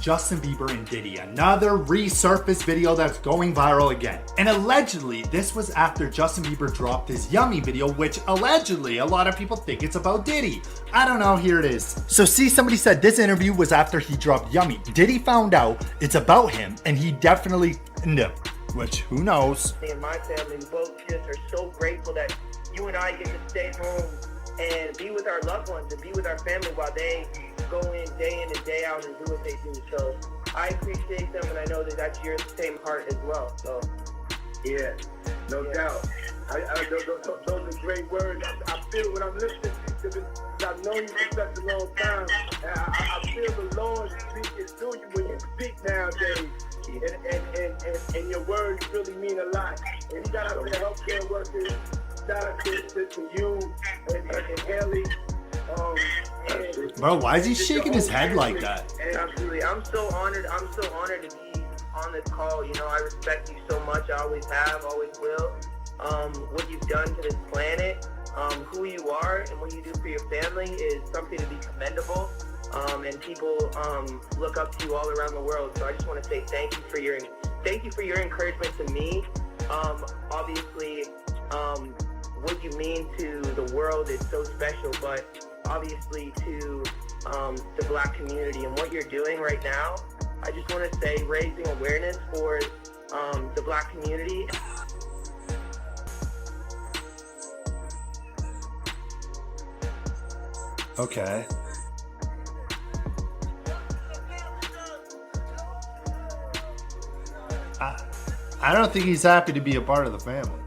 Justin Bieber and Diddy. Another resurfaced video that's going viral again. And allegedly, this was after Justin Bieber dropped his Yummy video, which allegedly a lot of people think it's about Diddy. I don't know, here it is. So see, somebody said this interview was after he dropped Yummy. Diddy found out it's about him, and he definitely knew. Which, who knows? Me and my family, we both just are so grateful that you and I get to stay home and be with our loved ones and be with our family while they go in and day out and do what they do. So I appreciate them, and I know that that's your same heart as well. So yeah, no doubt. Those are great words. I feel when I'm listening to you, I've known you for such a long time. I feel the Lord speaking through you when you speak nowadays. And your words really mean a lot. And shout out to the healthcare workers. Shout out to you and Haley. Bro, why is he shaking his head like that? Absolutely. I'm so honored to be on this call. You know, I respect you so much. I always have, always will. What you've done to this planet, who you are, and what you do for your family is something to be commendable. And people look up to you all around the world. So I just want to say thank you for your encouragement to me. Obviously, what you mean to the world is so special, but obviously to the Black community and what you're doing right now, I just want to say raising awareness for the Black community. Okay. I don't think he's happy to be a part of the family.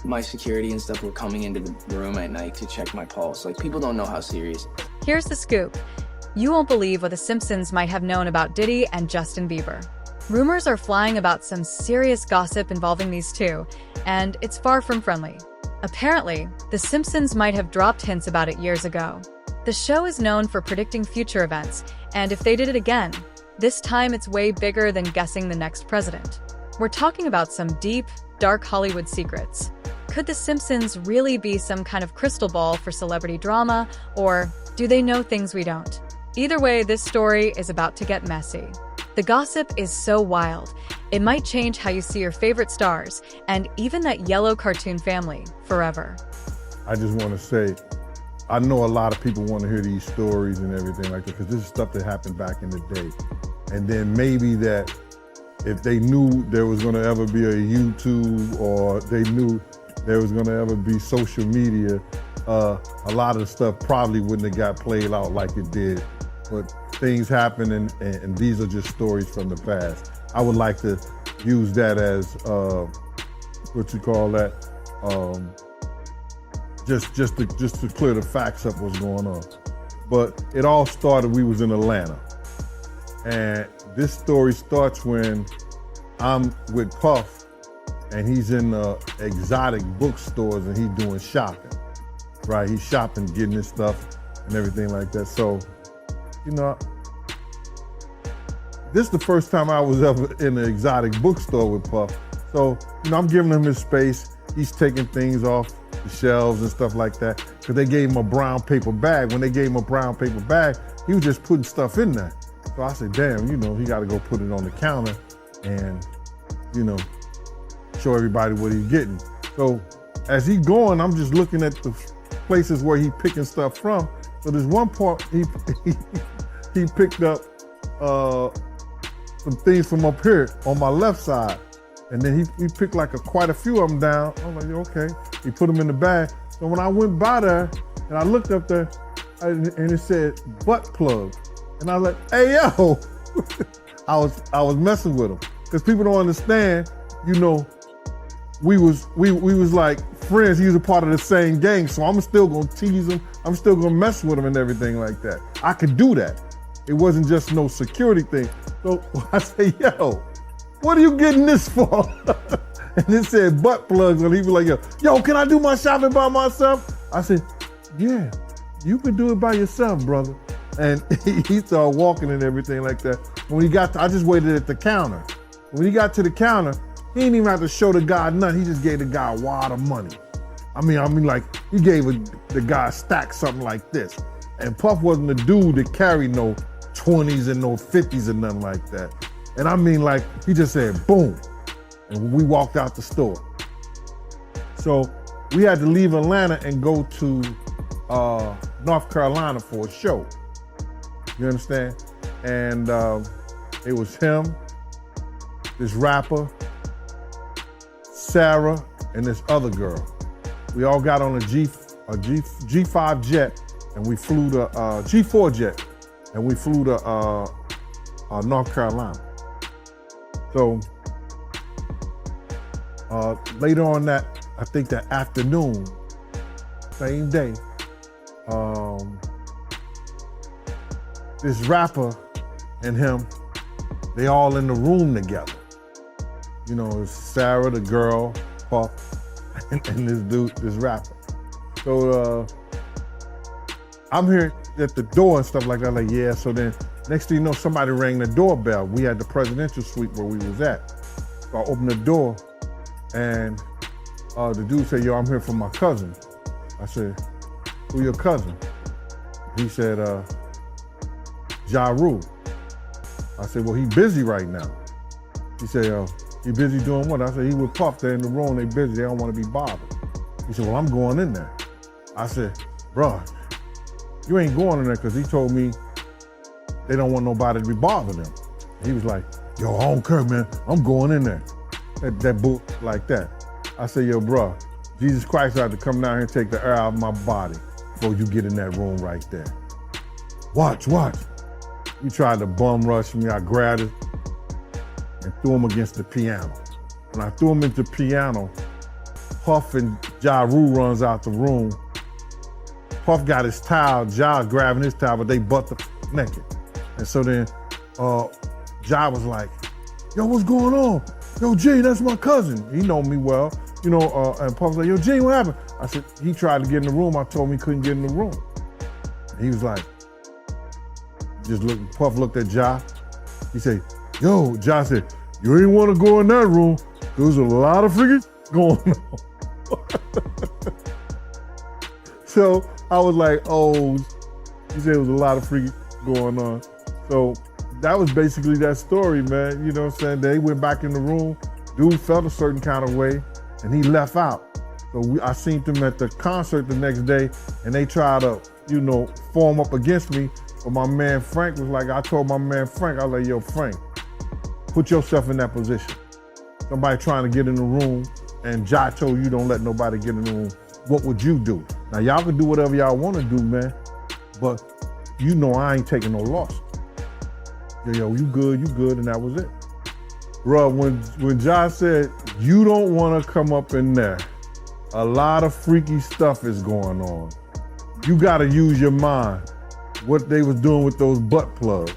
My security and stuff were coming into the room at night to check my pulse. Like, people don't know how serious. Here's the scoop. You won't believe what the Simpsons might have known about Diddy and Justin Bieber. Rumors are flying about some serious gossip involving these two, and it's far from friendly. Apparently, the Simpsons might have dropped hints about it years ago. The show is known for predicting future events, and if they did it again, this time it's way bigger than guessing the next president. We're talking about some deep, dark Hollywood secrets. Could The Simpsons really be some kind of crystal ball for celebrity drama, or do they know things we don't? Either way, this story is about to get messy. The gossip is so wild, it might change how you see your favorite stars, and even that yellow cartoon family, forever. I just want to say, I know a lot of people want to hear these stories and everything like that, because this is stuff that happened back in the day. And then maybe that if they knew there was going to ever be a YouTube, or they knew there was gonna ever be social media, a lot of the stuff probably wouldn't have got played out like it did. But things happen, and these are just stories from the past. I would like to use that as, what you call that, just to clear the facts up what's going on. But it all started, we was in Atlanta. And this story starts when I'm with Puff, and he's in exotic bookstores and he's doing shopping, right? He's shopping, getting his stuff and everything like that. So, you know, this is the first time I was ever in an exotic bookstore with Puff. So, you know, I'm giving him his space. He's taking things off the shelves and stuff like that, because they gave him a brown paper bag. When they gave him a brown paper bag, he was just putting stuff in there. So I said, damn, you know, he got to go put it on the counter and, you know, show everybody what he's getting. So as he's going, I'm just looking at the places where he's picking stuff from. So there's one part he picked up some things from up here on my left side. And then he picked like quite a few of them down. I'm like, okay. He put them in the bag. So when I went by there and I looked up there and it said butt plug. And I was like, hey, yo. I was messing with him. Because people don't understand, you know, we was like friends. He was a part of the same gang, so I'm still gonna tease him. I'm still gonna mess with him and everything like that. I could do that. It wasn't just no security thing. So I say, yo, what are you getting this for? And it said butt plugs, and he was like, yo, can I do my shopping by myself? I said, yeah, you can do it by yourself, brother. And he started walking and everything like that. When he got I just waited at the counter. When he got to the counter, he didn't even have to show the guy nothing. He just gave the guy a wad of money. I mean, like, he gave the guy a stack something like this. And Puff wasn't the dude that carried no 20s and no 50s or nothing like that. And I mean, like, he just said, boom. And we walked out the store. So we had to leave Atlanta and go to North Carolina for a show. You understand? And it was him, this rapper, Sarah, and this other girl. We all got on a G5 jet, and we flew to G4 jet, and we flew to North Carolina. So later on that, I think that afternoon, same day, this rapper and him, they all in the room together. You know, it's Sarah, the girl, Puff, and this dude, this rapper. So I'm here at the door and stuff like that, like, yeah. So then next thing you know, somebody rang the doorbell. We had the presidential suite where we was at. So I opened the door and the dude said, yo, I'm here for my cousin. I said, who your cousin? He said, Ja Rule. I said, well, he busy right now. He said, he busy doing what? I said, he with Puff, they're in the room, they busy, they don't want to be bothered. He said, well, I'm going in there. I said, bro, you ain't going in there because he told me they don't want nobody to be bothering them. He was like, yo, I don't care, man, I'm going in there. That boot like that. I said, yo, bro, Jesus Christ had to come down here and take the air out of my body before you get in that room right there. Watch. He tried to bum rush me. I grabbed it and threw him against the piano. When I threw him into the piano, Puff and Ja Rule runs out the room. Puff got his towel, Ja grabbing his towel, but they butt naked. And so then Ja was like, yo, what's going on? Yo, Gene, that's my cousin. He know me well, you know, and Puff was like, yo, Gene, what happened? I said, he tried to get in the room. I told him he couldn't get in the room. And he was like, Puff looked at Ja. He said, yo, Ja said, you ain't want to go in that room. There's a lot of freaking going on. So I was like, oh, he said it was a lot of freaking going on. So that was basically that story, man. You know what I'm saying? They went back in the room. Dude felt a certain kind of way, and he left out. So I seen them at the concert the next day, and they tried to, you know, form up against me. But my man Frank was like, I told my man Frank, I was like, yo, Frank, put yourself in that position. Somebody trying to get in the room, and Ja told you don't let nobody get in the room. What would you do? Now, y'all can do whatever y'all want to do, man, but you know I ain't taking no loss. Yo, you good, and that was it. Bro, when Ja said, you don't want to come up in there, a lot of freaky stuff is going on. You got to use your mind. What they was doing with those butt plugs.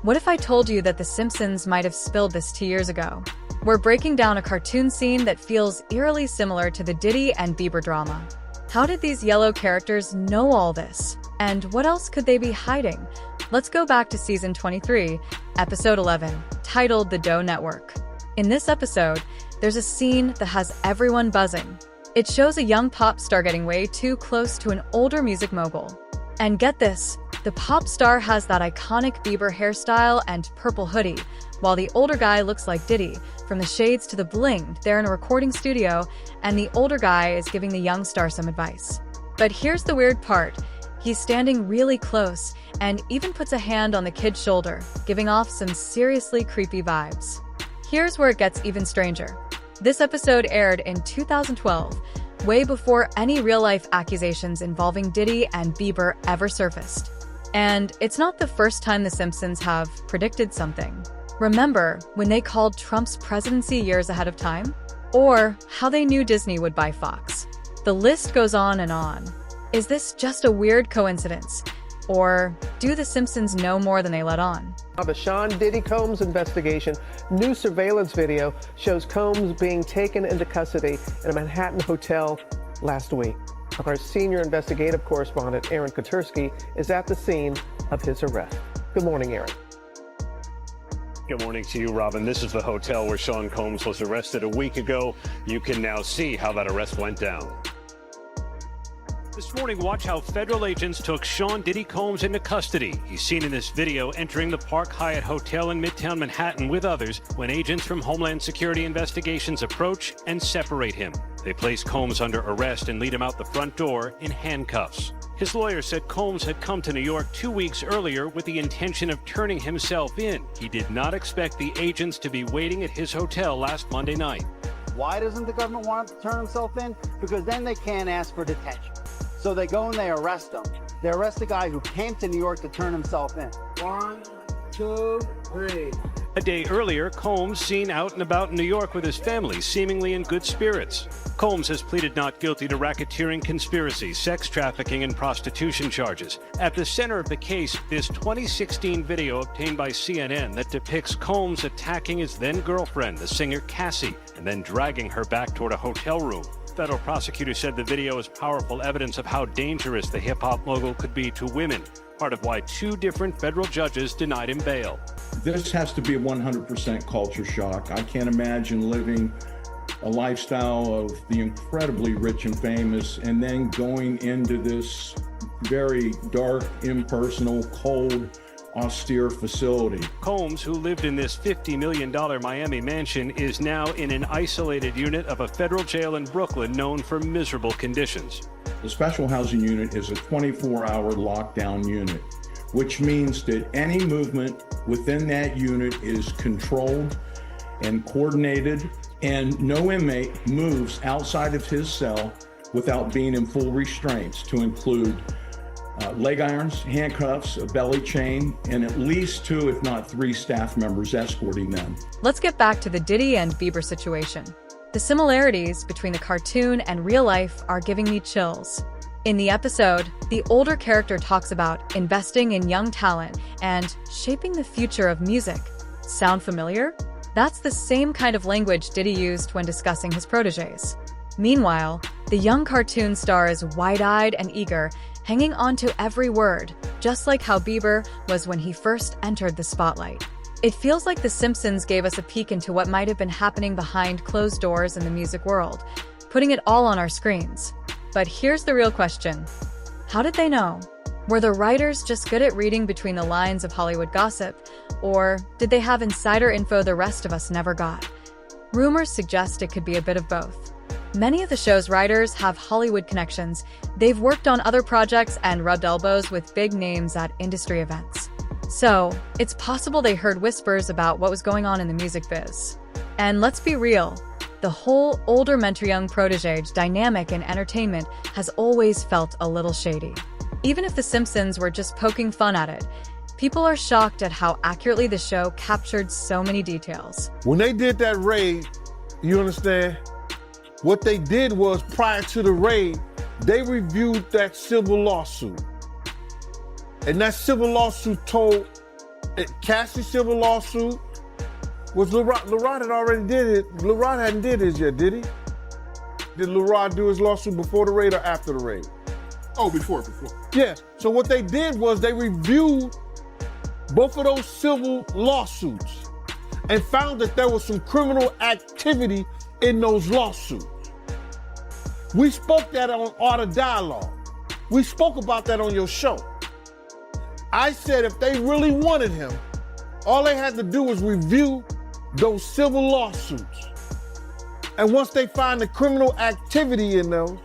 What if I told you that The Simpsons might have spilled this 2 years ago? We're breaking down a cartoon scene that feels eerily similar to the Diddy and Bieber drama. How did these yellow characters know all this? And what else could they be hiding? Let's go back to season 23, episode 11, titled The Dough Network. In this episode, there's a scene that has everyone buzzing. It shows a young pop star getting way too close to an older music mogul. And get this, the pop star has that iconic Bieber hairstyle and purple hoodie, while the older guy looks like Diddy. From the shades to the bling, they're in a recording studio, and the older guy is giving the young star some advice. But here's the weird part. He's standing really close, and even puts a hand on the kid's shoulder, giving off some seriously creepy vibes. Here's where it gets even stranger. This episode aired in 2012, way before any real-life accusations involving Diddy and Bieber ever surfaced. And it's not the first time The Simpsons have predicted something. Remember when they called Trump's presidency years ahead of time? Or how they knew Disney would buy Fox? The list goes on and on. Is this just a weird coincidence? Or do The Simpsons know more than they let on? Of a Sean Diddy Combs investigation, new surveillance video shows Combs being taken into custody in a Manhattan hotel last week. Our senior investigative correspondent, Aaron Kotursky, is at the scene of his arrest. Good morning, Aaron. Good morning to you, Robin. This is the hotel where Sean Combs was arrested a week ago. You can now see how that arrest went down. This morning, watch how federal agents took Sean Diddy Combs into custody. He's seen in this video entering the Park Hyatt Hotel in Midtown Manhattan with others when agents from Homeland Security Investigations approach and separate him. They place Combs under arrest and lead him out the front door in handcuffs. His lawyer said Combs had come to New York 2 weeks earlier with the intention of turning himself in. He did not expect the agents to be waiting at his hotel last Monday night. Why doesn't the government want him to turn himself in? Because then they can't ask for detention. So they go and they arrest him. They arrest the guy who came to New York to turn himself in. 1, 2, 3. A day earlier, Combs seen out and about in New York with his family, seemingly in good spirits. Combs has pleaded not guilty to racketeering, conspiracy, sex trafficking, and prostitution charges. At the center of the case, this 2016 video obtained by CNN that depicts Combs attacking his then-girlfriend, the singer Cassie, and then dragging her back toward a hotel room. Federal prosecutors said the video is powerful evidence of how dangerous the hip-hop mogul could be to women, part of why 2 different federal judges denied him bail. This has to be a 100% culture shock. I can't imagine living a lifestyle of the incredibly rich and famous and then going into this very dark, impersonal, cold, austere facility. Combs, who lived in this $50 million Miami mansion, is now in an isolated unit of a federal jail in Brooklyn known for miserable conditions. The special housing unit is a 24-hour lockdown unit, which means that any movement within that unit is controlled and coordinated, and no inmate moves outside of his cell without being in full restraints, to include leg irons, handcuffs, a belly chain, and at least 2, if not 3 staff members escorting them. Let's get back to the Diddy and Bieber situation. The similarities between the cartoon and real life are giving me chills. In the episode, the older character talks about investing in young talent and shaping the future of music. Sound familiar? That's the same kind of language Diddy used when discussing his protégés. Meanwhile, the young cartoon star is wide-eyed and eager, hanging on to every word, just like how Bieber was when he first entered the spotlight. It feels like The Simpsons gave us a peek into what might have been happening behind closed doors in the music world, putting it all on our screens. But here's the real question. How did they know? Were the writers just good at reading between the lines of Hollywood gossip, or did they have insider info the rest of us never got? Rumors suggest it could be a bit of both. Many of the show's writers have Hollywood connections. They've worked on other projects and rubbed elbows with big names at industry events. So, it's possible they heard whispers about what was going on in the music biz. And let's be real, the whole older mentor-young protégé dynamic in entertainment has always felt a little shady. Even if The Simpsons were just poking fun at it, people are shocked at how accurately the show captured so many details. When they did that raid, you understand? What they did was, prior to the raid, they reviewed that civil lawsuit. And that civil lawsuit told, Cassie's civil lawsuit was LeRod had already did it. LeRod hadn't did his yet, did he? Did LeRod do his lawsuit before the raid or after the raid? Oh, before. Yeah, so what they did was they reviewed both of those civil lawsuits and found that there was some criminal activity in those lawsuits. We spoke that on Art of Dialogue. We spoke about that on your show. I said if they really wanted him, all they had to do was review those civil lawsuits. And once they find the criminal activity in those,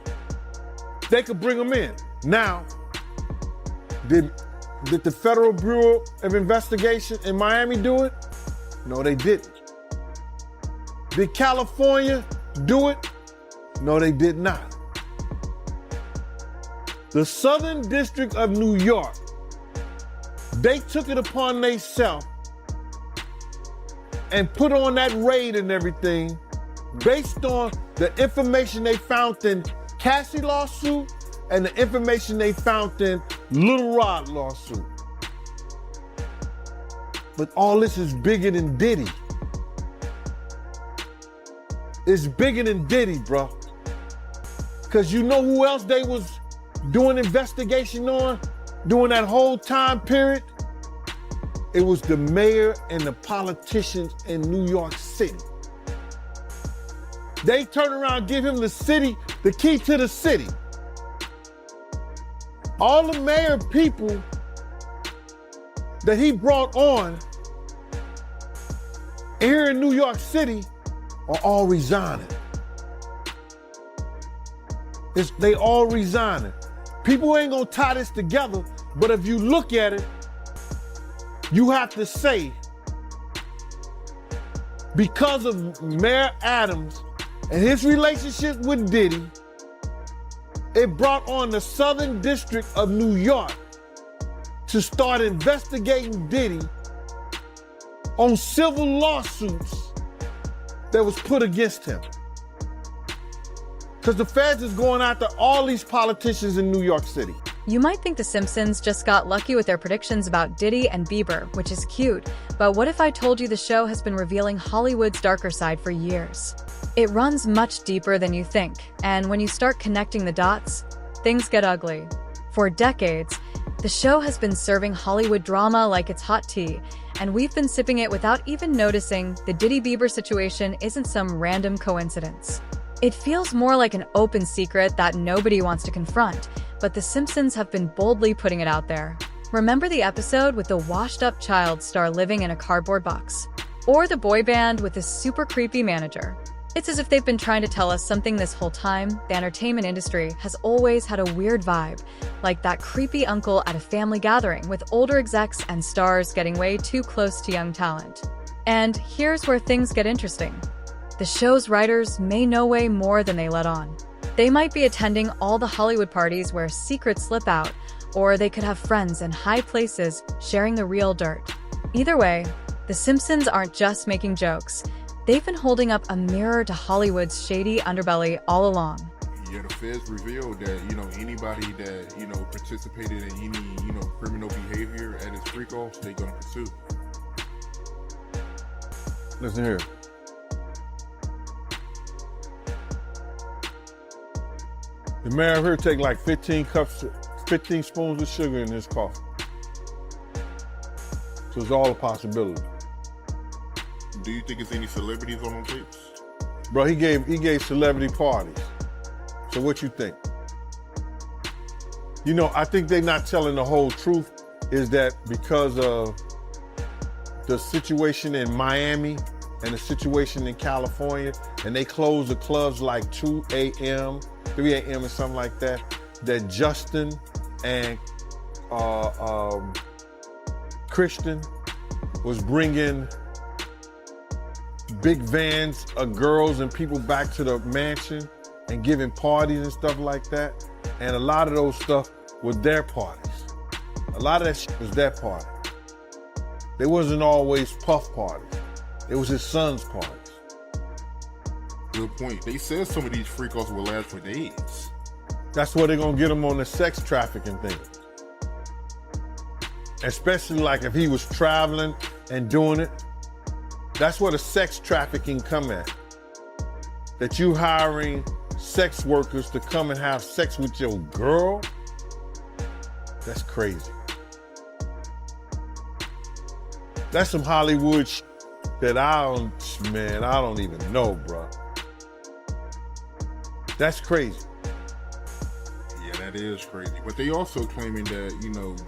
they could bring him in. Now, did the Federal Bureau of Investigation in Miami do it? No, they didn't. Did California do it? No, they did not. The Southern District of New York, they took it upon themselves and put on that raid and everything based on the information they found in Cassie lawsuit and the information they found in Little Rod lawsuit. But all this is bigger than Diddy. It's bigger than Diddy, bro. Because you know who else they was doing investigation on during that whole time period? It was the mayor and the politicians in New York City. They turn around and give him the key to the city. All the mayor people that he brought on here in New York City are all resigning. They all resigning. People ain't gonna tie this together, but if you look at it, you have to say, because of Mayor Adams and his relationship with Diddy, it brought on the Southern District of New York to start investigating Diddy on civil lawsuits that was put against him. Because the feds is going after all these politicians in New York City. You might think The Simpsons just got lucky with their predictions about Diddy and Bieber, which is cute, but what if I told you the show has been revealing Hollywood's darker side for years? It runs much deeper than you think, and when you start connecting the dots, things get ugly. For decades, the show has been serving Hollywood drama like it's hot tea, and we've been sipping it without even noticing the Diddy-Bieber situation isn't some random coincidence. It feels more like an open secret that nobody wants to confront, but The Simpsons have been boldly putting it out there. Remember the episode with the washed-up child star living in a cardboard box? Or the boy band with the super creepy manager? It's as if they've been trying to tell us something this whole time. The entertainment industry has always had a weird vibe, like that creepy uncle at a family gathering with older execs and stars getting way too close to young talent. And here's where things get interesting. The show's writers may know way more than they let on. They might be attending all the Hollywood parties where secrets slip out, or they could have friends in high places sharing the real dirt. Either way, The Simpsons aren't just making jokes. They've been holding up a mirror to Hollywood's shady underbelly all along. Yeah, the feds revealed that, anybody that, participated in any, criminal behavior at his freak-offs, they're gonna pursue. Listen here. The mayor here take like 15 spoons of sugar in his coffee. So it's all a possibility. Do you think it's any celebrities on them tapes? Bro, he gave celebrity parties. So what you think? I think they're not telling the whole truth, is that because of the situation in Miami and the situation in California, and they close the clubs like 2 a.m., 3 a.m. or something like that, that Justin and Christian was bringing big vans of girls and people back to the mansion and giving parties and stuff like that. And a lot of those stuff were their parties. A lot of that shit was their party. They wasn't always Puff parties. It was his son's parties. Good point. They said some of these freak-offs will last for days. That's where they're gonna get him on the sex trafficking thing. Especially like if he was traveling and doing it. That's where the sex trafficking come at. That you hiring sex workers to come and have sex with your girl? That's crazy. That's some Hollywood shit that I don't even know, bro. That's crazy. Yeah, that is crazy. But they also claiming that,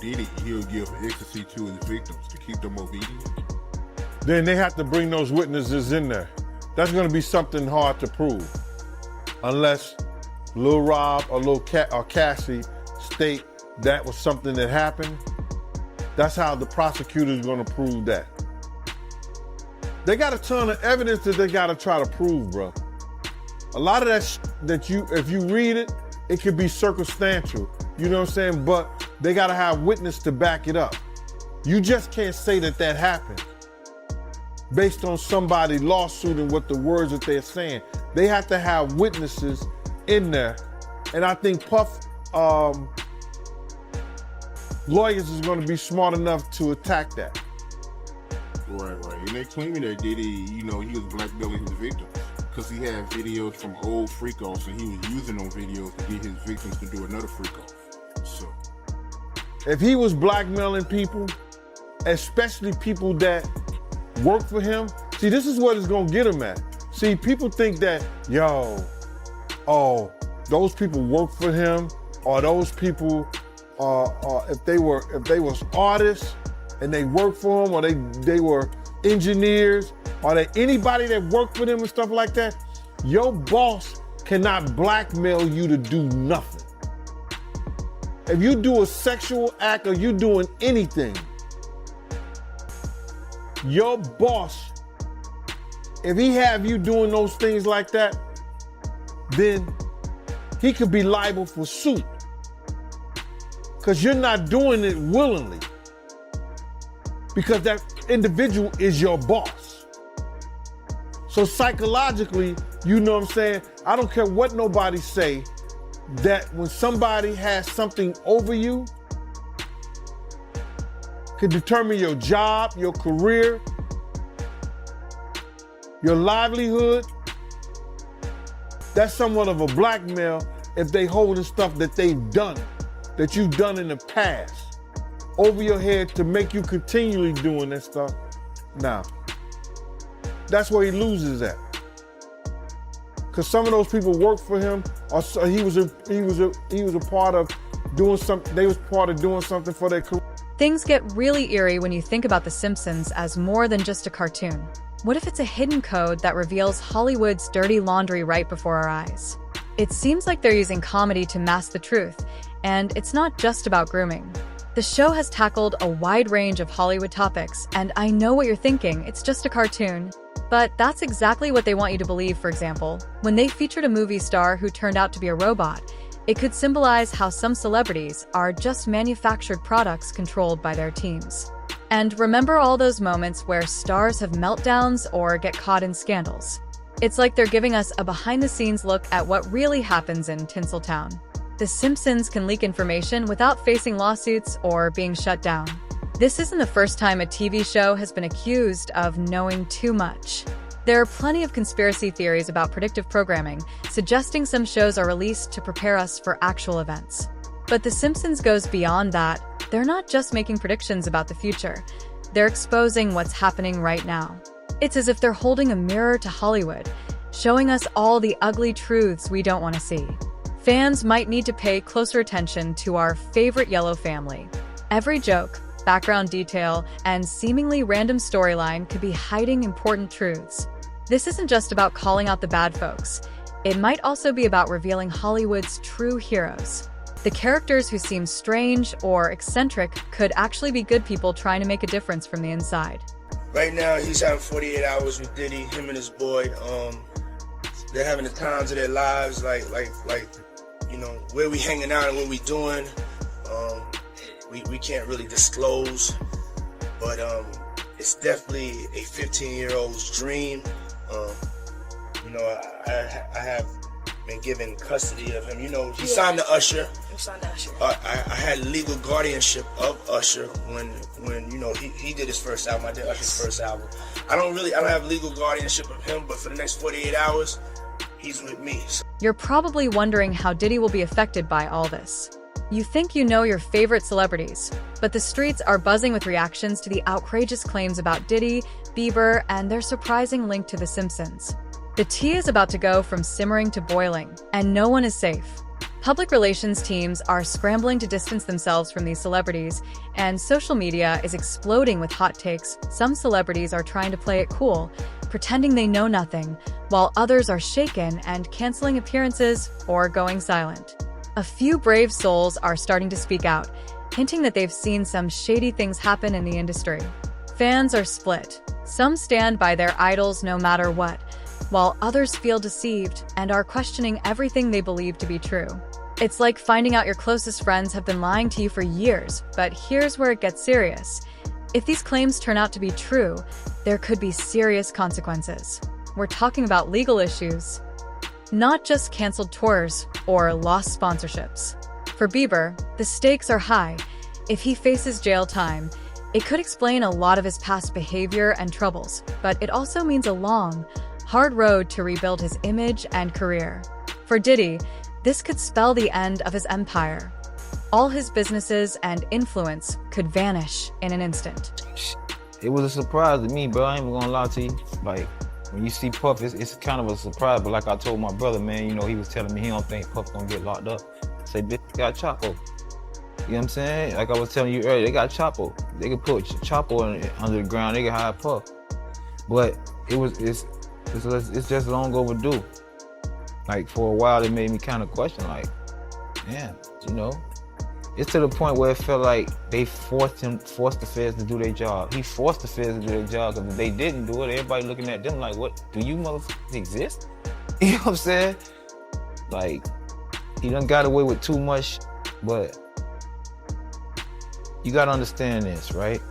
Diddy, he'll give ecstasy to his victims to keep them obedient. Then they have to bring those witnesses in there. That's gonna be something hard to prove. Unless Lil Rob or or Cassie state that was something that happened. That's how the prosecutor's gonna prove that. They got a ton of evidence that they gotta try to prove, bro. A lot of that that if you read it, it could be circumstantial, you know what I'm saying? But they gotta have witness to back it up. You just can't say that happened based on somebody lawsuit and what the words that they're saying. They have to have witnesses in there. And I think Puff lawyers is gonna be smart enough to attack that. Right. And they claiming that Diddy, he was blackmailing his victims because he had videos from old freak-offs and he was using those videos to get his victims to do another freak-off. So, if he was blackmailing people, especially people that work for him, see, this is what it's gonna get him at. See, people think that, those people work for him, or those people, if they was artists and they work for him, or they were engineers, or anybody that worked for them and stuff like that, your boss cannot blackmail you to do nothing. If you do a sexual act or you doing anything, your boss, if he have you doing those things like that, then he could be liable for suit. Because you're not doing it willingly. Because that individual is your boss. So psychologically, you know what I'm saying? I don't care what nobody say, that when somebody has something over you, can determine your job, your career, your livelihood, that's somewhat of a blackmail if they holding stuff that they've done, that you've done in the past, over your head to make you continually doing that stuff. Now, that's where he loses at. Because some of those people work for him, or he was a part of doing something. They was part of doing something for their career. Things get really eerie when you think about The Simpsons as more than just a cartoon. What if it's a hidden code that reveals Hollywood's dirty laundry right before our eyes? It seems like they're using comedy to mask the truth, and it's not just about grooming. The show has tackled a wide range of Hollywood topics, and I know what you're thinking, it's just a cartoon. But that's exactly what they want you to believe. For example, when they featured a movie star who turned out to be a robot, it could symbolize how some celebrities are just manufactured products controlled by their teams. And remember all those moments where stars have meltdowns or get caught in scandals? It's like they're giving us a behind-the-scenes look at what really happens in Tinseltown. The Simpsons can leak information without facing lawsuits or being shut down. This isn't the first time a TV show has been accused of knowing too much. There are plenty of conspiracy theories about predictive programming, suggesting some shows are released to prepare us for actual events. But The Simpsons goes beyond that. They're not just making predictions about the future. They're exposing what's happening right now. It's as if they're holding a mirror to Hollywood, showing us all the ugly truths we don't want to see. Fans might need to pay closer attention to our favorite yellow family. Every joke, background detail, and seemingly random storyline could be hiding important truths. This isn't just about calling out the bad folks. It might also be about revealing Hollywood's true heroes. The characters who seem strange or eccentric could actually be good people trying to make a difference from the inside. Right now, he's having 48 hours with Diddy, him and his boy. They're having the times of their lives, like, where we hanging out and what we doing. We can't really disclose, but it's definitely a 15-year-old's dream. I have been given custody of him. He signed to Usher. I had legal guardianship of Usher when he did his first album. I did Usher's first album. I don't have legal guardianship of him, but for the next 48 hours, he's with me. You're probably wondering how Diddy will be affected by all this. You think you know your favorite celebrities, but the streets are buzzing with reactions to the outrageous claims about Diddy, Bieber, and their surprising link to The Simpsons. The tea is about to go from simmering to boiling, and no one is safe. Public relations teams are scrambling to distance themselves from these celebrities, and social media is exploding with hot takes. Some celebrities are trying to play it cool, pretending they know nothing, while others are shaken and canceling appearances or going silent. A few brave souls are starting to speak out, hinting that they've seen some shady things happen in the industry. Fans are split. Some stand by their idols no matter what, while others feel deceived and are questioning everything they believe to be true. It's like finding out your closest friends have been lying to you for years, but here's where it gets serious. If these claims turn out to be true, there could be serious consequences. We're talking about legal issues, not just canceled tours or lost sponsorships. For Bieber, the stakes are high. If he faces jail time, It could explain a lot of his past behavior and troubles, but it also means a long, hard road to rebuild his image and career. For Diddy, this could spell the end of his empire. All his businesses and influence could vanish in an instant. It was a surprise to me, bro. I ain't even gonna lie to you. Like, when you see Puff, it's kind of a surprise, but like I told my brother, man, you know, he was telling me he don't think Puff gonna get locked up. I say, bitch, got Chapo. You know what I'm saying? Like I was telling you earlier, they got Chapo. They could put Chapo under the ground, they could hire Puff. But it's just long overdue. Like, for a while, it made me kind of question, like, damn, you know? It's to the point where it felt like they forced the feds to do their job. He forced the feds to do their job, because if they didn't do it, everybody looking at them like, what, do you motherfuckers exist? You know what I'm saying? Like, he done got away with too much, but you gotta understand this, right?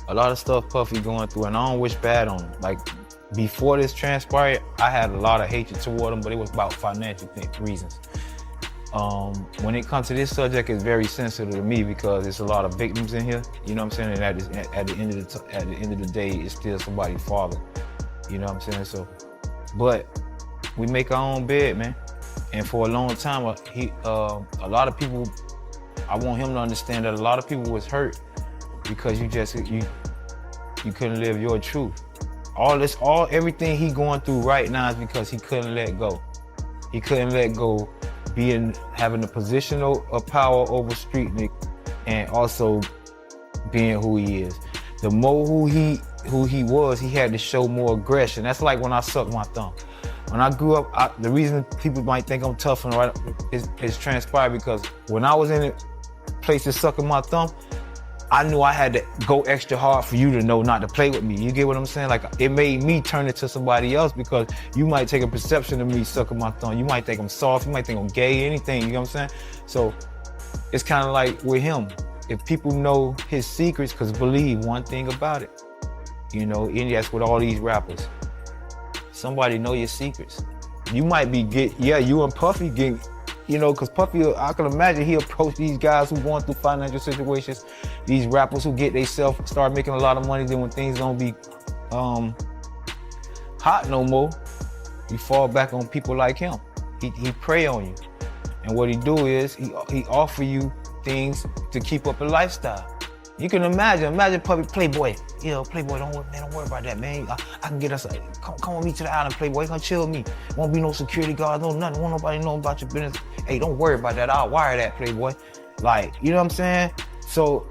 A lot of stuff Puffy going through, and I don't wish bad on him. Like, before this transpired, I had a lot of hatred toward him, but it was about financial reasons. When it comes to this subject, it's very sensitive to me because there's a lot of victims in here. You know what I'm saying? And at the end of the day, it's still somebody's father. You know what I'm saying? So, but we make our own bed, man. And for a long time, a lot of people, I want him to understand that a lot of people was hurt because you couldn't live your truth. Everything he going through right now is because he couldn't let go. He couldn't let go having a position of power over street niggas, and also being who he is. The more who he was, he had to show more aggression. That's like when I sucked my thumb. When I grew up, the reason people might think I'm tough and right is transpired because when I was in a place of sucking my thumb, I knew I had to go extra hard for you to know not to play with me. You get what I'm saying? Like, it made me turn it to somebody else because you might take a perception of me sucking my thumb. You might think I'm soft, you might think I'm gay, anything, you know what I'm saying? So it's kind of like with him. If people know his secrets, because believe one thing about it, you know, and that's with all these rappers. Somebody know your secrets. You might be you and Puffy get, you know, because Puffy, I can imagine he approached these guys who going through financial situations, these rappers who get themselves, start making a lot of money, then when things don't be hot no more, you fall back on people like him. He prey on you. And what he do is, he offer you things to keep up a lifestyle. You can imagine Puffy, Playboy. You know, Playboy, don't worry about that, man. I can get us, come with me to the island, Playboy. Come chill with me. Won't be no security guard, no nothing. Won't nobody know about your business. Hey, don't worry about that. I'll wire that, Playboy. Like, you know what I'm saying? So,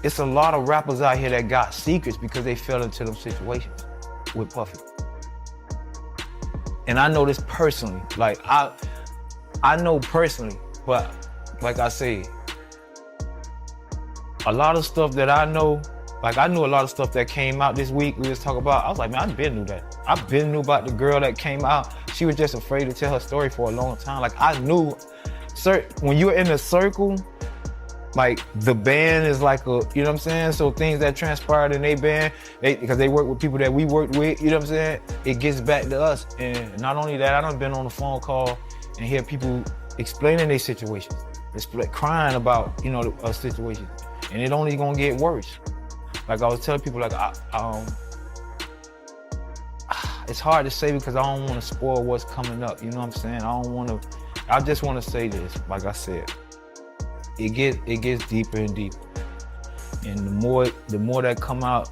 it's a lot of rappers out here that got secrets because they fell into them situations with Puffy. And I know this personally. Like, I know personally, but like I said, a lot of stuff that I know, like I knew a lot of stuff that came out this week we was talking about. I was like, man, I been knew that. I been knew about the girl that came out. She was just afraid to tell her story for a long time. Like I knew, when you're in a circle, like the band is like a, you know what I'm saying? So things that transpired in their band, because they work with people that we worked with, you know what I'm saying? It gets back to us. And not only that, I done been on a phone call and hear people explaining their situations. Crying about, you know, a situation. And it only gonna get worse. Like I was telling people, like it's hard to say because I don't want to spoil what's coming up. You know what I'm saying? I just want to say this. Like I said, it gets deeper and deeper. And the more that come out,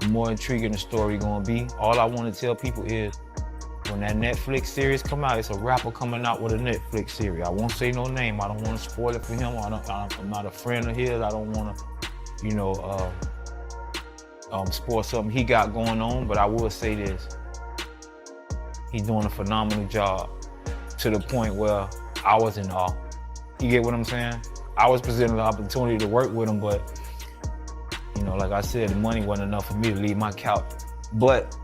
the more intriguing the story gonna be. All I want to tell people is, when that Netflix series come out, it's a rapper coming out with a Netflix series. I won't say no name. I don't want to spoil it for him. I'm not a friend of his. I don't want to, you know, spoil something he got going on. But I will say this: he's doing a phenomenal job to the point where I was in awe. You get what I'm saying? I was presented the opportunity to work with him, but you know, like I said, the money wasn't enough for me to leave my couch. But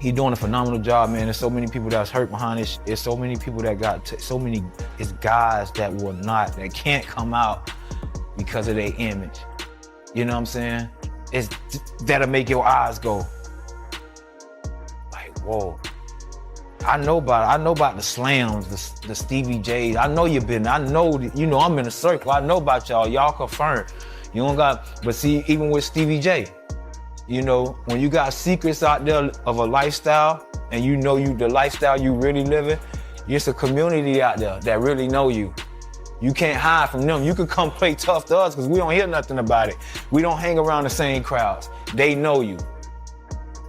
he's doing a phenomenal job, man. There's so many people that's hurt behind this. There's so many people that got, it's guys that can't come out because of their image. You know what I'm saying? That'll make your eyes go, like, whoa. I know about the slams, the Stevie J's. I know I'm in a circle. I know about y'all. Y'all confirmed. You don't got, but see, even with Stevie J, you know, when you got secrets out there of a lifestyle and you know the lifestyle you really living, it's a community out there that really know you. You can't hide from them. You can come play tough to us because we don't hear nothing about it. We don't hang around the same crowds. They know you.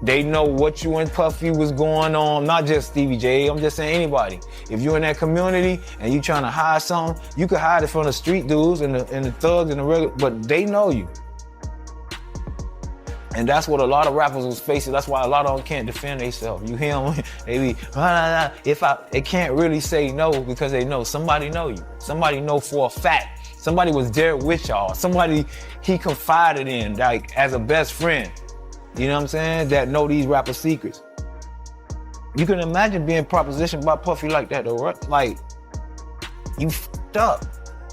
They know what you and Puffy was going on, not just Stevie J, I'm just saying anybody. If you're in that community and you trying to hide something, you can hide it from the street dudes and the thugs and the regular, but they know you. And that's what a lot of rappers was facing. That's why a lot of them can't defend themselves. You hear them, they be, they can't really say no because they know somebody know you. Somebody know for a fact. Somebody was there with y'all. Somebody he confided in, like as a best friend. You know what I'm saying? That know these rapper secrets. You can imagine being propositioned by Puffy like that though, right? Like, you f***ed up.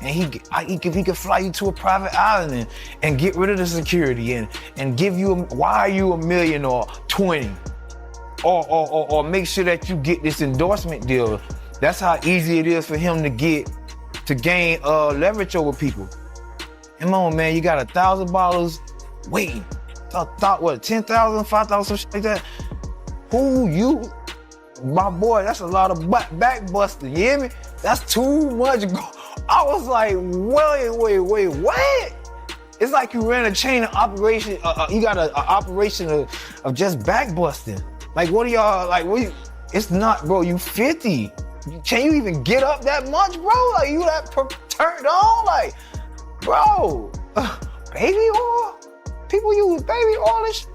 And he could fly you to a private island and get rid of the security and give you, wire you $1 million or 20. Or make sure that you get this endorsement deal. That's how easy it is for him to gain leverage over people. Come on, man, you got $1,000 waiting. Thought what, 10,000, 5,000, some shit like that? Who you? My boy, that's a lot of back busting, you hear me? That's too much. I was like, wait, what? It's like you ran a chain of operation, you got an operation of just back busting. Like, what are y'all, like, it's not, bro, you 50. Can you even get up that much, bro? Like, you that turned on? Like, bro, baby oil? People use baby oil and shit.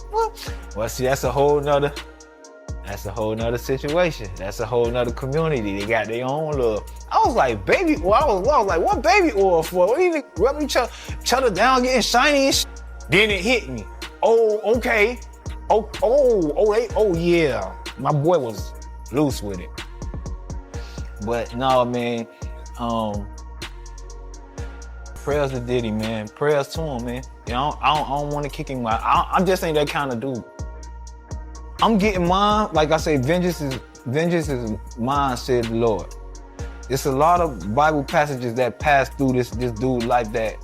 Well, see, that's a whole nother situation. That's a whole nother community. They got their own love. I was like, baby oil? I was like, what baby oil for? What do you rub each other down, getting shiny and shit? Then it hit me. Oh, okay. Oh, yeah. My boy was loose with it. But no, man. Prayers to Diddy, man. Prayers to him, man. You know, I don't want to kick him out. I just ain't that kind of dude. I'm getting mine. Like I say, vengeance is mine, said the Lord. It's a lot of Bible passages that pass through this dude's life that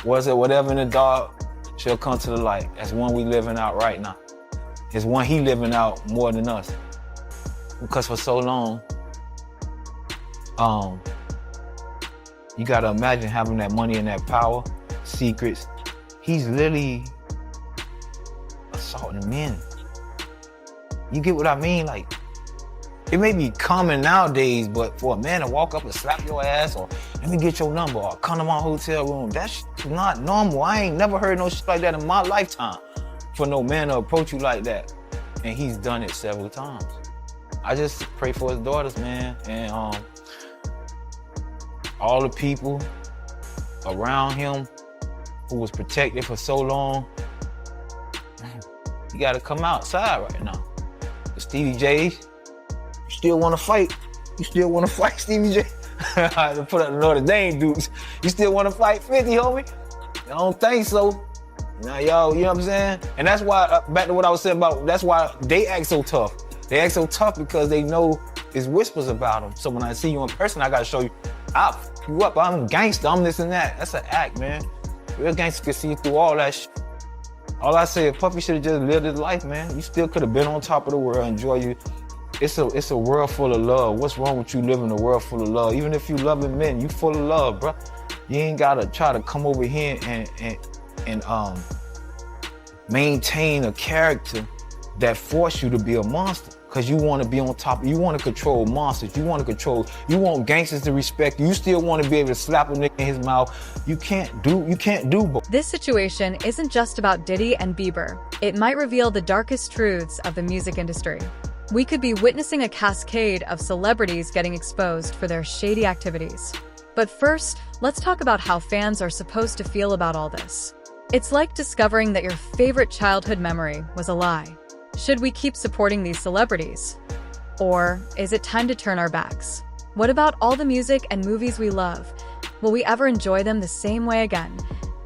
was it whatever in the dark shall come to the light. That's one we living out right now. It's one he living out more than us. Because for so long, you gotta imagine having that money and that power, secrets. He's literally assaulting men. You get what I mean? Like, it may be common nowadays, but for a man to walk up and slap your ass or let me get your number or come to my hotel room, that's not normal. I ain't never heard no shit like that in my lifetime for no man to approach you like that. And he's done it several times. I just pray for his daughters, man, and all the people around him who was protected for so long. You gotta come outside right now. The Stevie J, you still wanna fight? You still wanna fight, Stevie J? To put up the Notre Dame dudes. You still wanna fight 50, homie? I don't think so. Now, y'all, you know what I'm saying? And that's why, back to what I was saying about, that's why they act so tough. They act so tough because they know it's whispers about them. So when I see you in person, I gotta show you, I'll f you up, I'm gangster, I'm this and that. That's an act, man. Real gangsters can see through all that shit. All I say is Puffy should have just lived his life, man. You still could have been on top of the world, enjoy you. It's a world full of love. What's wrong with you living a world full of love? Even if you loving men, you full of love, bro. You ain't gotta try to come over here and maintain a character that force you to be a monster. Cause you want to be on top, you want to control monsters, you want gangsters to respect you, you still want to be able to slap a nigga in his mouth. You can't do both. This situation isn't just about Diddy and Bieber. It might reveal the darkest truths of the music industry. We could be witnessing a cascade of celebrities getting exposed for their shady activities. But first, let's talk about how fans are supposed to feel about all this. It's like discovering that your favorite childhood memory was a lie. Should we keep supporting these celebrities? Or is it time to turn our backs? What about all the music and movies we love? Will we ever enjoy them the same way again?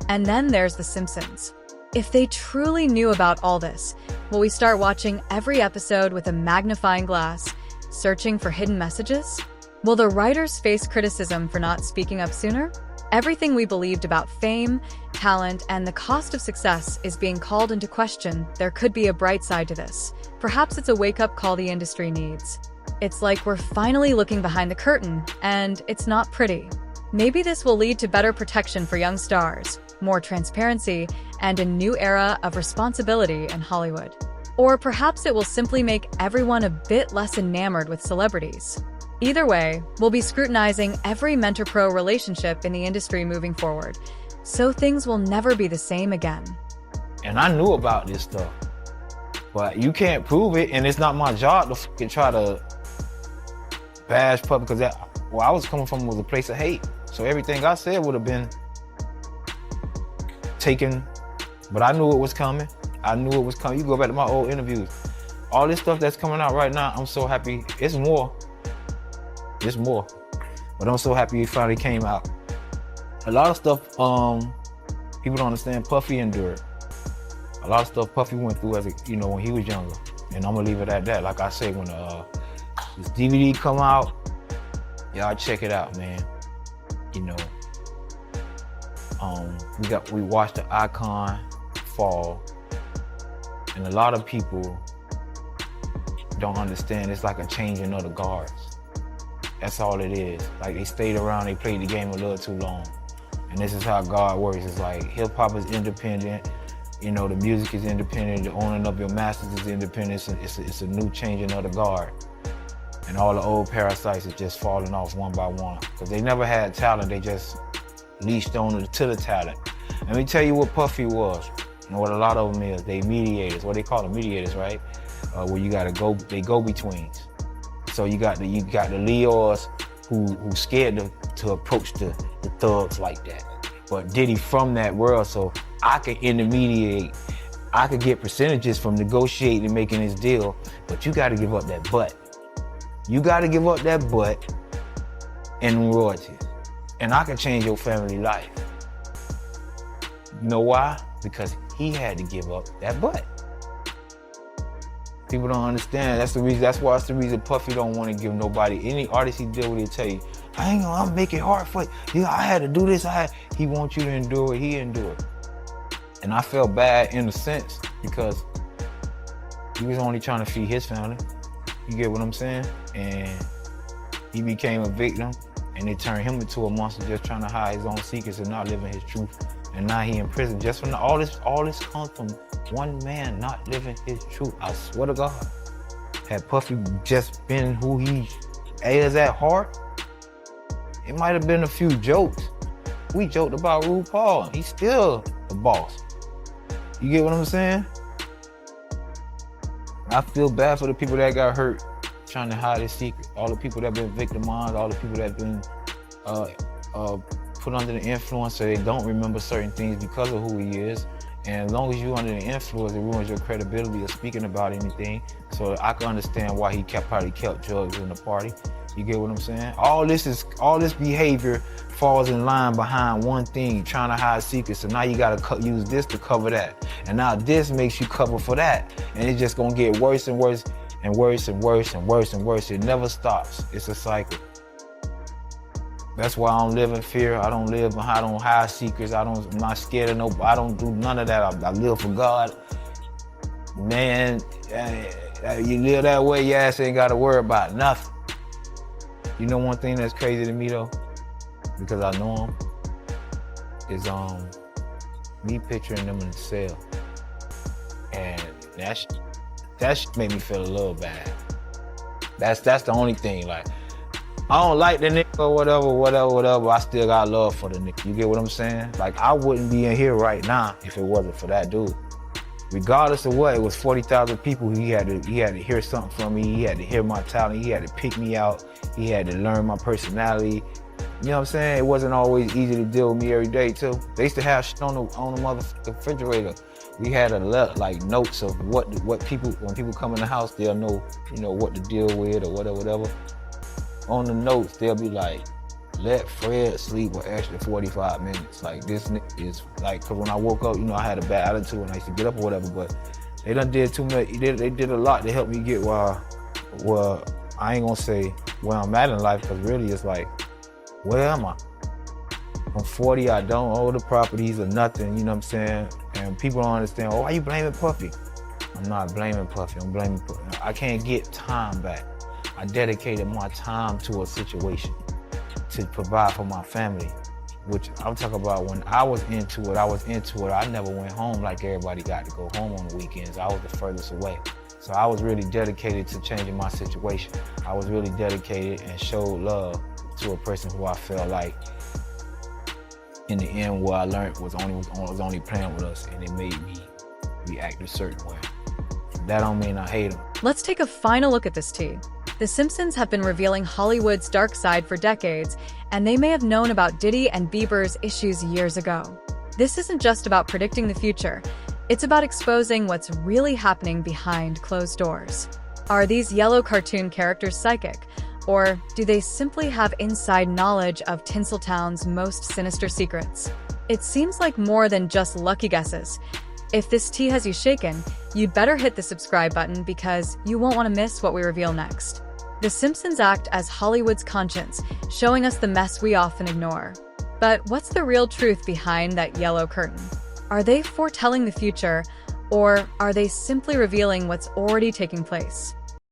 And then there's The Simpsons. If they truly knew about all this, will we start watching every episode with a magnifying glass, searching for hidden messages? Will the writers face criticism for not speaking up sooner? Everything we believed about fame, talent, and the cost of success is being called into question. There could be a bright side to this. Perhaps it's a wake-up call the industry needs. It's like we're finally looking behind the curtain, and it's not pretty. Maybe this will lead to better protection for young stars, more transparency, and a new era of responsibility in Hollywood. Or perhaps it will simply make everyone a bit less enamored with celebrities. Either way, we'll be scrutinizing every mentor-pro relationship in the industry moving forward, so things will never be the same again. And I knew about this stuff, but you can't prove it, and it's not my job to fucking try to bash public, because where I was coming from was a place of hate. So everything I said would have been taken, but I knew it was coming. I knew it was coming. You go back to my old interviews. All this stuff that's coming out right now, I'm so happy. It's more. It's more. But I'm so happy it finally came out. A lot of stuff people don't understand Puffy endured. A lot of stuff Puffy went through as when he was younger. And I'm gonna leave it at that. Like I say, when this DVD come out, y'all check it out, man. We watched the icon fall, and a lot of people don't understand. It's like a changing of the guards. That's all it is. Like, they stayed around, they played the game a little too long. And this is how God works. It's like hip hop is independent, the music is independent, the owning of your masters is independent. It's a new changing of the guard. And all the old parasites are just falling off one by one. Because they never had talent, they just leashed on to the talent. Let me tell you what Puffy was, and what a lot of them is. They mediators, what they call them, mediators, right? Where you gotta they go-betweens. So you got the Leos who scared to approach the thugs like that. But Diddy from that world, so I could intermediate, I could get percentages from negotiating and making this deal, but you gotta give up that butt. You gotta give up that butt and royalties. And I can change your family life. You know why? Because he had to give up that butt. People don't understand. That's the reason. That's why it's the reason Puffy don't want to give nobody, any artist he deal with, he'll tell you, I'm making it hard for you. I had to do this. He wants you to endure it. He endured. And I felt bad in a sense because he was only trying to feed his family. You get what I'm saying? And he became a victim, and it turned him into a monster just trying to hide his own secrets and not living his truth. And now he in prison just from all this comes from one man not living his truth. I swear to God. Had Puffy just been who he is at heart, it might have been a few jokes. We joked about RuPaul. He's still the boss. You get what I'm saying? I feel bad for the people that got hurt trying to hide his secret. All the people that been victimized, all the people that been put under the influence so they don't remember certain things because of who he is. And as long as you're under the influence, it ruins your credibility of speaking about anything. So I can understand why he probably kept drugs in the party. You get what I'm saying? All this behavior falls in line behind one thing, trying to hide secrets. So now you gotta use this to cover that. And now this makes you cover for that. And it's just gonna get worse and worse and worse and worse and worse and worse. It never stops. It's a cycle. That's why I don't live in fear. I don't hide secrets. I'm not scared of nobody. I don't do none of that. I live for God. Man, you live that way, your ass ain't gotta worry about nothing. You know one thing that's crazy to me though, because I know him, is me picturing them in the cell. And that made me feel a little bad. That's the only thing. Like, I don't like the nigga or whatever. I still got love for the nigga. You get what I'm saying? Like, I wouldn't be in here right now if it wasn't for that dude. Regardless of what, it was 40,000 people. He had to hear something from me. He had to hear my talent. He had to pick me out. He had to learn my personality. You know what I'm saying? It wasn't always easy to deal with me every day too. They used to have shit on the motherfucking refrigerator. We had like notes of what people, when people come in the house, they'll know, what to deal with or whatever. On the notes, they'll be like, let Fred sleep for extra 45 minutes. Like, this is like, cause when I woke up, I had a bad attitude and I used to get up or whatever, but they done did too much. They did a lot to help me get where I ain't gonna say where I'm at in life, cause really it's like, where am I? I'm 40, I don't own the properties or nothing, you know what I'm saying? And people don't understand, oh, why you blaming Puffy? I'm not blaming Puffy, I'm blaming Puffy. I can't get time back. I dedicated my time to a situation to provide for my family, which I'm talking about when I was into it, I never went home like everybody got to go home on the weekends. I was the furthest away. So I was really dedicated to changing my situation. I was really dedicated and showed love to a person who I felt like, in the end, what I learned was only playing with us, and it made me react a certain way. That don't mean I hate him. Let's take a final look at this tea. The Simpsons have been revealing Hollywood's dark side for decades, and they may have known about Diddy and Bieber's issues years ago. This isn't just about predicting the future. It's about exposing what's really happening behind closed doors. Are these yellow cartoon characters psychic? Or do they simply have inside knowledge of Tinseltown's most sinister secrets? It seems like more than just lucky guesses. If this tea has you shaken, you'd better hit the subscribe button because you won't want to miss what we reveal next. The Simpsons act as Hollywood's conscience, showing us the mess we often ignore. But what's the real truth behind that yellow curtain? Are they foretelling the future, or are they simply revealing what's already taking place?